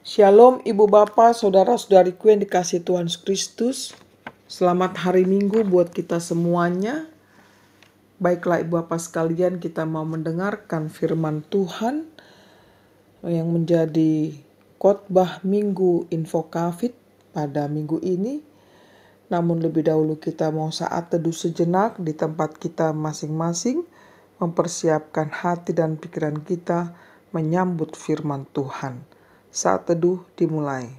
Shalom Ibu Bapak, Saudara-saudariku yang dikasihi Tuhan Yesus Kristus. Selamat hari Minggu buat kita semuanya. Baiklah Ibu Bapak sekalian, kita mau mendengarkan firman Tuhan yang menjadi khotbah Minggu Info Covid pada minggu ini. Namun lebih dahulu kita mau saat teduh sejenak di tempat kita masing-masing, mempersiapkan hati dan pikiran kita menyambut firman Tuhan. Saat teduh dimulai.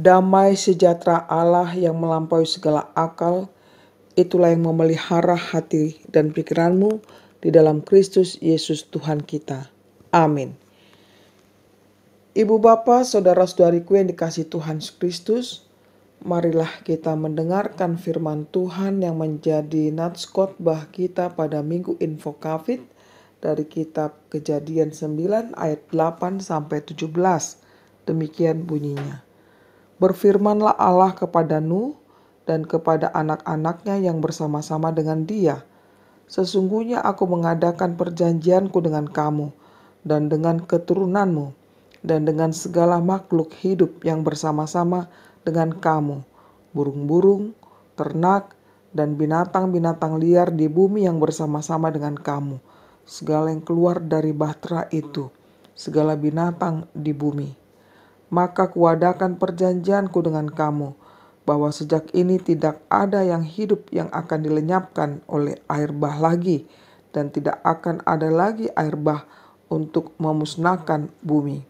Damai sejahtera Allah yang melampaui segala akal, itulah yang memelihara hati dan pikiranmu di dalam Kristus Yesus Tuhan kita. Amin. Ibu Bapak, Saudara-saudariku yang dikasihi Tuhan Yesus Kristus, marilah kita mendengarkan firman Tuhan yang menjadi nats khotbah kita pada Minggu Info Covid dari kitab Kejadian 9 ayat 8 sampai 17. Demikian bunyinya. Berfirmanlah Allah kepada Nuh dan kepada anak-anaknya yang bersama-sama dengan dia. Sesungguhnya aku mengadakan perjanjianku dengan kamu dan dengan keturunanmu dan dengan segala makhluk hidup yang bersama-sama dengan kamu, burung-burung, ternak, dan binatang-binatang liar di bumi yang bersama-sama dengan kamu, segala yang keluar dari bahtera itu, segala binatang di bumi. Maka kuadakan perjanjianku dengan kamu, bahwa sejak ini tidak ada yang hidup yang akan dilenyapkan oleh air bah lagi, dan tidak akan ada lagi air bah untuk memusnahkan bumi.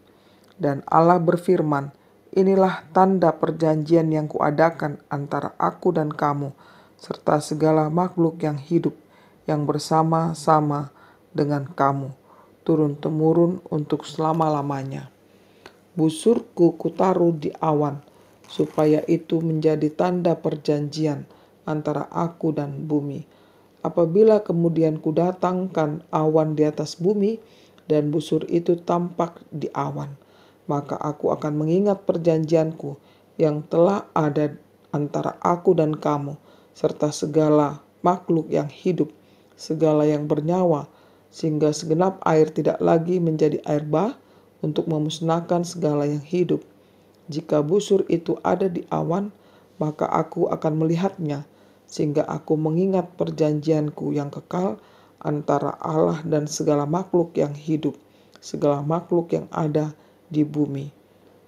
Dan Allah berfirman, inilah tanda perjanjian yang kuadakan antara aku dan kamu, serta segala makhluk yang hidup yang bersama-sama dengan kamu, turun-temurun untuk selama-lamanya. Busurku kutaruh di awan, supaya itu menjadi tanda perjanjian antara aku dan bumi. Apabila kemudian kudatangkan awan di atas bumi, dan busur itu tampak di awan, maka aku akan mengingat perjanjianku yang telah ada antara aku dan kamu, serta segala makhluk yang hidup, segala yang bernyawa, sehingga segenap air tidak lagi menjadi air bah, untuk memusnahkan segala yang hidup. Jika busur itu ada di awan, maka aku akan melihatnya, sehingga aku mengingat perjanjianku yang kekal antara Allah dan segala makhluk yang hidup, segala makhluk yang ada di bumi.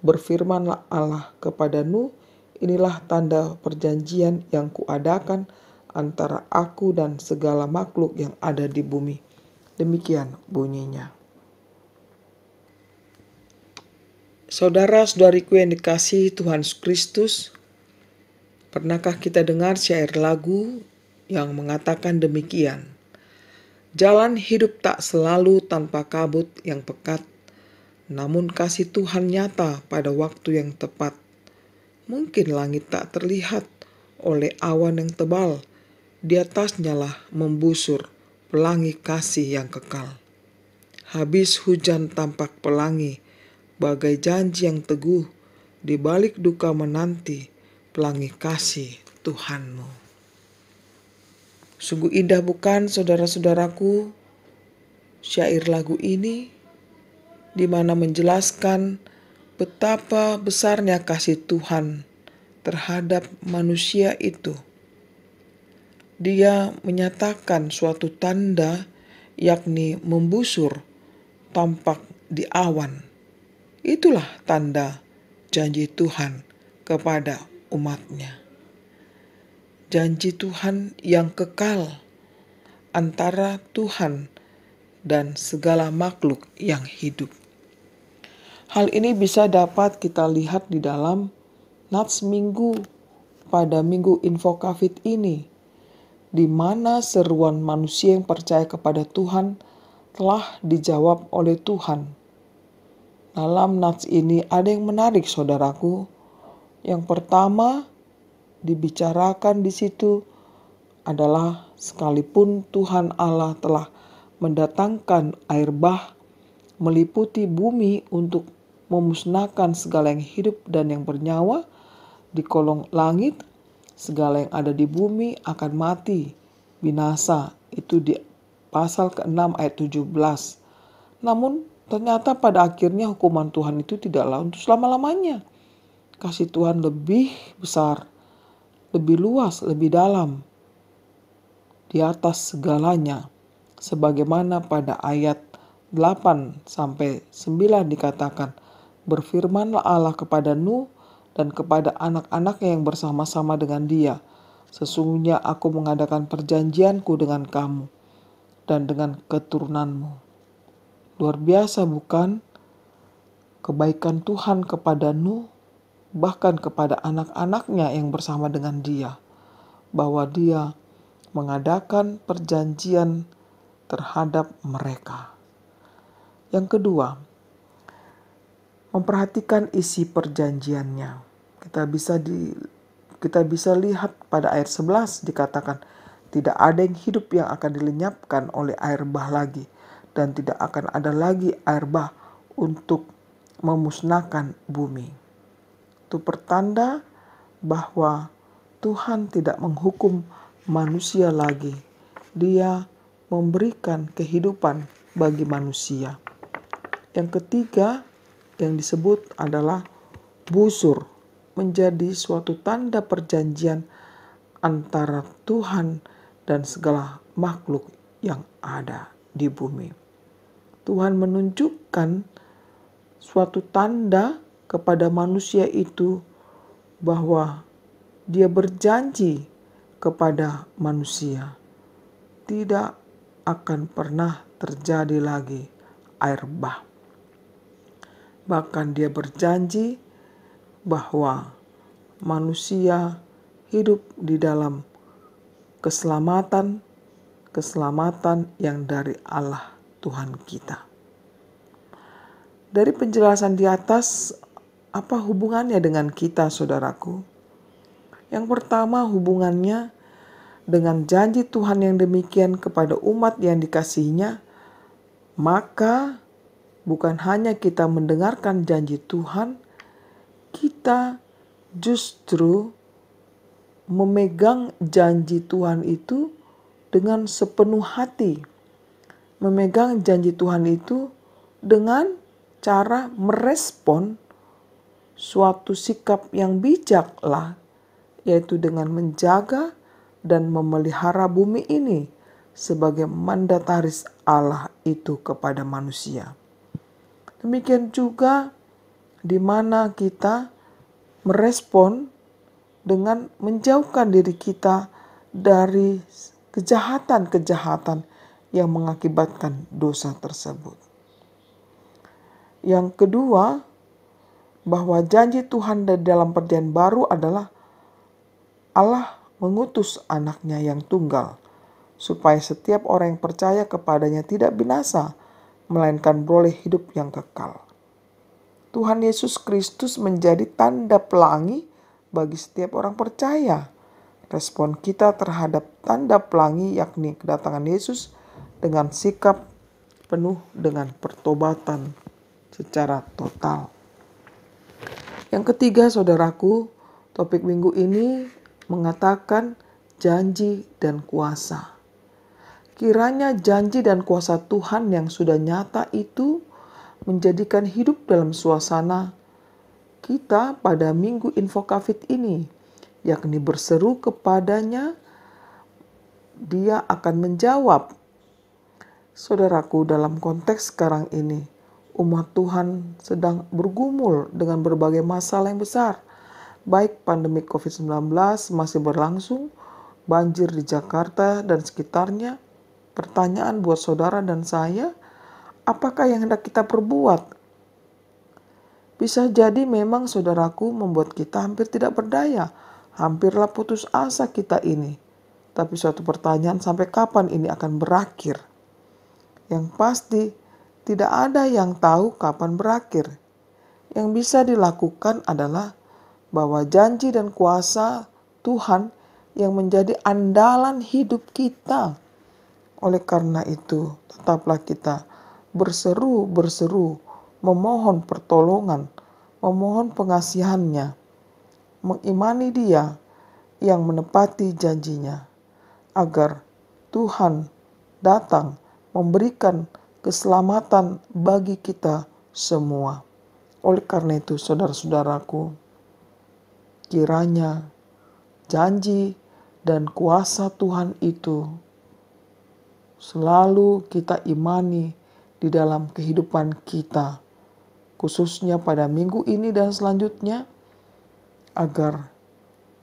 Berfirmanlah Allah kepada Nuh, inilah tanda perjanjian yang kuadakan antara aku dan segala makhluk yang ada di bumi. Demikian bunyinya. Saudara-saudariku yang dikasihi Tuhan Yesus Kristus, pernahkah kita dengar syair lagu yang mengatakan demikian? Jalan hidup tak selalu tanpa kabut yang pekat, Namun kasih Tuhan nyata pada waktu yang tepat. Mungkin langit tak terlihat oleh awan yang tebal. Di atasnya lah membusur pelangi kasih yang kekal. Habis hujan tampak pelangi, bagai janji yang teguh. Di balik duka menanti pelangi kasih Tuhanmu. Sungguh indah bukan saudara-saudaraku syair lagu ini, di mana menjelaskan betapa besarnya kasih Tuhan terhadap manusia itu. Dia menyatakan suatu tanda, yakni membusur tampak di awan. Itulah tanda janji Tuhan kepada umatnya. Janji Tuhan yang kekal antara Tuhan dan segala makhluk yang hidup. Hal ini bisa dapat kita lihat di dalam Nats Minggu pada Minggu Info Covid ini, di mana seruan manusia yang percaya kepada Tuhan telah dijawab oleh Tuhan. Dalam nats ini ada yang menarik, saudaraku. Yang pertama dibicarakan di situ adalah sekalipun Tuhan Allah telah mendatangkan air bah meliputi bumi untuk memusnahkan segala yang hidup dan yang bernyawa di kolong langit, segala yang ada di bumi akan mati, binasa. Itu di pasal ke-6 ayat 17. Namun ternyata pada akhirnya hukuman Tuhan itu tidaklah untuk selama-lamanya. Kasih Tuhan lebih besar, lebih luas, lebih dalam, di atas segalanya. Sebagaimana pada ayat 8-9 dikatakan, berfirmanlah Allah kepada Nuh dan kepada anak-anaknya yang bersama-sama dengan dia. Sesungguhnya aku mengadakan perjanjianku dengan kamu dan dengan keturunanmu. Luar biasa bukan? Kebaikan Tuhan kepada Nuh, bahkan kepada anak-anaknya yang bersama dengan dia. Bahwa dia mengadakan perjanjian terhadap mereka. Yang kedua, memperhatikan isi perjanjiannya. Kita bisa lihat pada ayat 11 dikatakan, tidak ada yang hidup yang akan dilenyapkan oleh air bah lagi, dan tidak akan ada lagi air bah untuk memusnahkan bumi. Itu pertanda bahwa Tuhan tidak menghukum manusia lagi. Dia memberikan kehidupan bagi manusia. Yang ketiga yang disebut adalah busur, menjadi suatu tanda perjanjian antara Tuhan dan segala makhluk yang ada di bumi. Tuhan menunjukkan suatu tanda kepada manusia itu bahwa dia berjanji kepada manusia tidak akan pernah terjadi lagi air bah. Bahkan dia berjanji bahwa manusia hidup di dalam keselamatan yang dari Allah Tuhan kita. Dari penjelasan di atas, apa hubungannya dengan kita, saudaraku? Yang pertama, hubungannya dengan janji Tuhan yang demikian kepada umat yang dikasihinya, maka bukan hanya kita mendengarkan janji Tuhan, kita justru memegang janji Tuhan itu dengan sepenuh hati. Memegang janji Tuhan itu dengan cara merespon suatu sikap yang bijaklah, yaitu dengan menjaga dan memelihara bumi ini sebagai mandataris Allah itu kepada manusia. Demikian juga di mana kita merespon dengan menjauhkan diri kita dari kejahatan-kejahatan yang mengakibatkan dosa tersebut. Yang kedua, bahwa janji Tuhan dalam perjanjian baru adalah Allah mengutus anaknya yang tunggal, supaya setiap orang yang percaya kepadanya tidak binasa, melainkan beroleh hidup yang kekal. Tuhan Yesus Kristus menjadi tanda pelangi bagi setiap orang percaya. Respon kita terhadap tanda pelangi yakni kedatangan Yesus dengan sikap penuh dengan pertobatan secara total. Yang ketiga, saudaraku, topik minggu ini mengatakan janji dan kuasa. Kiranya janji dan kuasa Tuhan yang sudah nyata itu menjadikan hidup dalam suasana kita pada minggu Infokafit ini, yakni berseru kepadanya, dia akan menjawab. Saudaraku, dalam konteks sekarang ini, umat Tuhan sedang bergumul dengan berbagai masalah yang besar. Baik pandemi COVID-19 masih berlangsung, banjir di Jakarta dan sekitarnya. Pertanyaan buat saudara dan saya, apakah yang hendak kita perbuat? Bisa jadi memang saudaraku membuat kita hampir tidak berdaya. Hampirlah putus asa kita ini. Tapi suatu pertanyaan, sampai kapan ini akan berakhir? Yang pasti tidak ada yang tahu kapan berakhir. Yang bisa dilakukan adalah bahwa janji dan kuasa Tuhan yang menjadi andalan hidup kita. Oleh karena itu, tetaplah kita berseru, memohon pertolongan, memohon pengasihannya, mengimani Dia yang menepati janjinya, agar Tuhan datang memberikan keselamatan bagi kita semua. Oleh karena itu, saudara-saudaraku, kiranya janji dan kuasa Tuhan itu selalu kita imani di dalam kehidupan kita, khususnya pada minggu ini dan selanjutnya, agar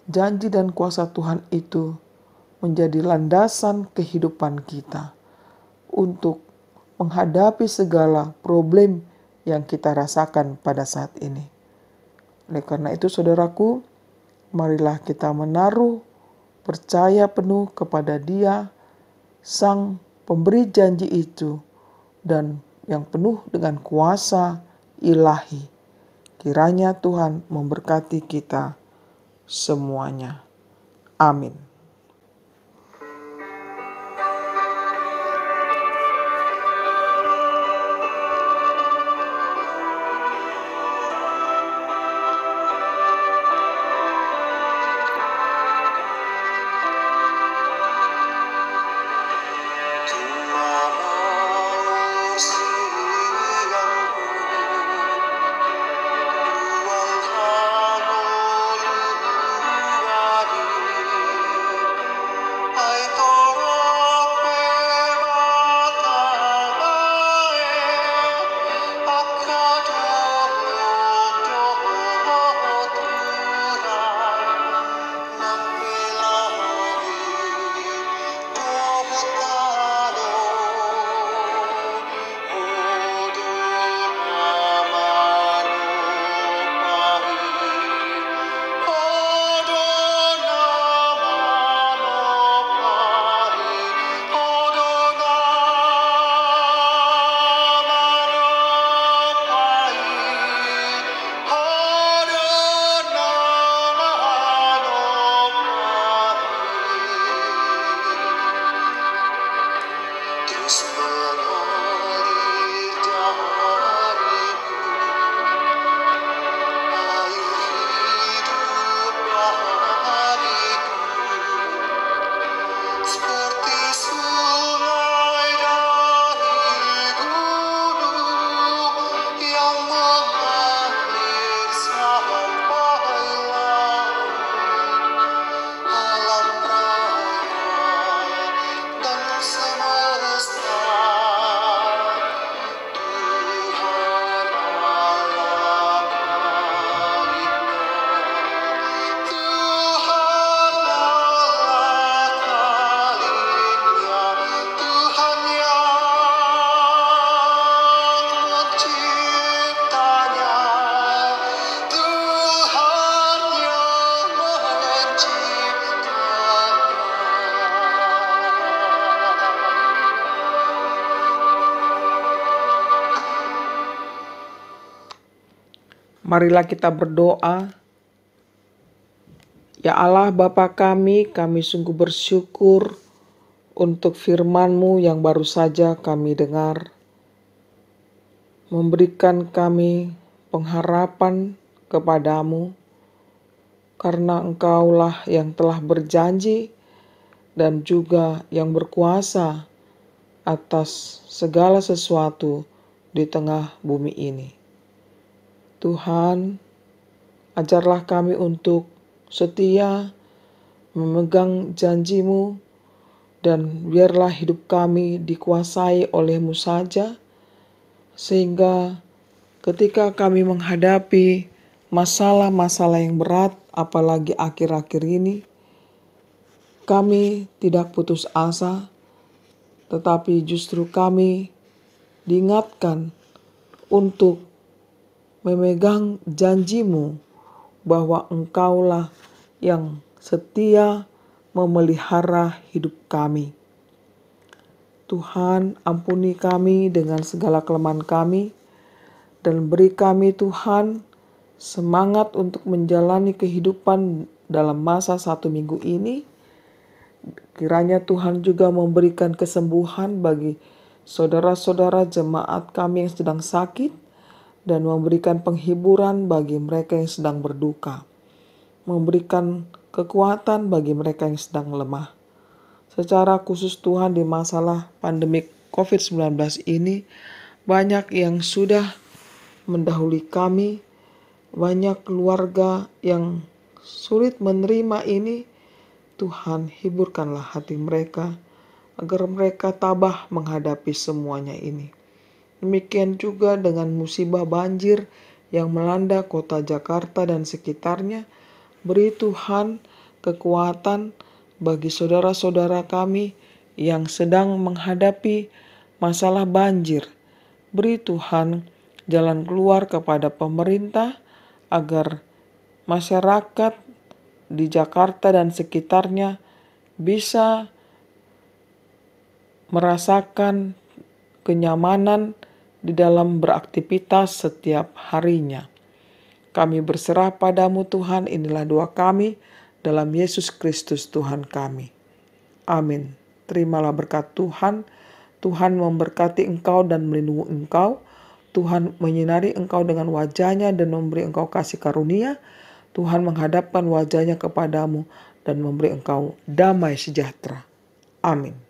janji dan kuasa Tuhan itu menjadi landasan kehidupan kita untuk menghadapi segala problem yang kita rasakan pada saat ini. Oleh karena itu, saudaraku, marilah kita menaruh percaya penuh kepada Dia, Sang Pemberi janji itu, dan yang penuh dengan kuasa ilahi. Kiranya Tuhan memberkati kita semuanya. Amin. Marilah kita berdoa. Ya Allah Bapa kami sungguh bersyukur untuk firman-Mu yang baru saja kami dengar. Memberikan kami pengharapan kepadamu, karena Engkaulah yang telah berjanji dan juga yang berkuasa atas segala sesuatu di tengah bumi ini. Tuhan, ajarlah kami untuk setia memegang janji-Mu, dan biarlah hidup kami dikuasai oleh-Mu saja, sehingga ketika kami menghadapi masalah-masalah yang berat, apalagi akhir-akhir ini, kami tidak putus asa, tetapi justru kami diingatkan untuk memegang janji-Mu bahwa Engkaulah yang setia memelihara hidup kami. Tuhan, ampuni kami dengan segala kelemahan kami, dan beri kami Tuhan semangat untuk menjalani kehidupan dalam masa 1 minggu ini. Kiranya Tuhan juga memberikan kesembuhan bagi saudara-saudara jemaat kami yang sedang sakit, dan memberikan penghiburan bagi mereka yang sedang berduka. Memberikan kekuatan bagi mereka yang sedang lemah. Secara khusus Tuhan, di masalah pandemik COVID-19 ini, banyak yang sudah mendahului kami, banyak keluarga yang sulit menerima ini. Tuhan, hiburkanlah hati mereka agar mereka tabah menghadapi semuanya ini. Demikian juga dengan musibah banjir yang melanda kota Jakarta dan sekitarnya. Beri Tuhan kekuatan bagi saudara-saudara kami yang sedang menghadapi masalah banjir. Beri Tuhan jalan keluar kepada pemerintah agar masyarakat di Jakarta dan sekitarnya bisa merasakan kenyamanan di dalam beraktivitas setiap harinya. Kami berserah padamu Tuhan, inilah doa kami dalam Yesus Kristus Tuhan kami. Amin. Terimalah berkat Tuhan. Tuhan memberkati engkau dan melindungi engkau. Tuhan menyinari engkau dengan wajah-Nya dan memberi engkau kasih karunia. Tuhan menghadapkan wajah-Nya kepadamu dan memberi engkau damai sejahtera. Amin.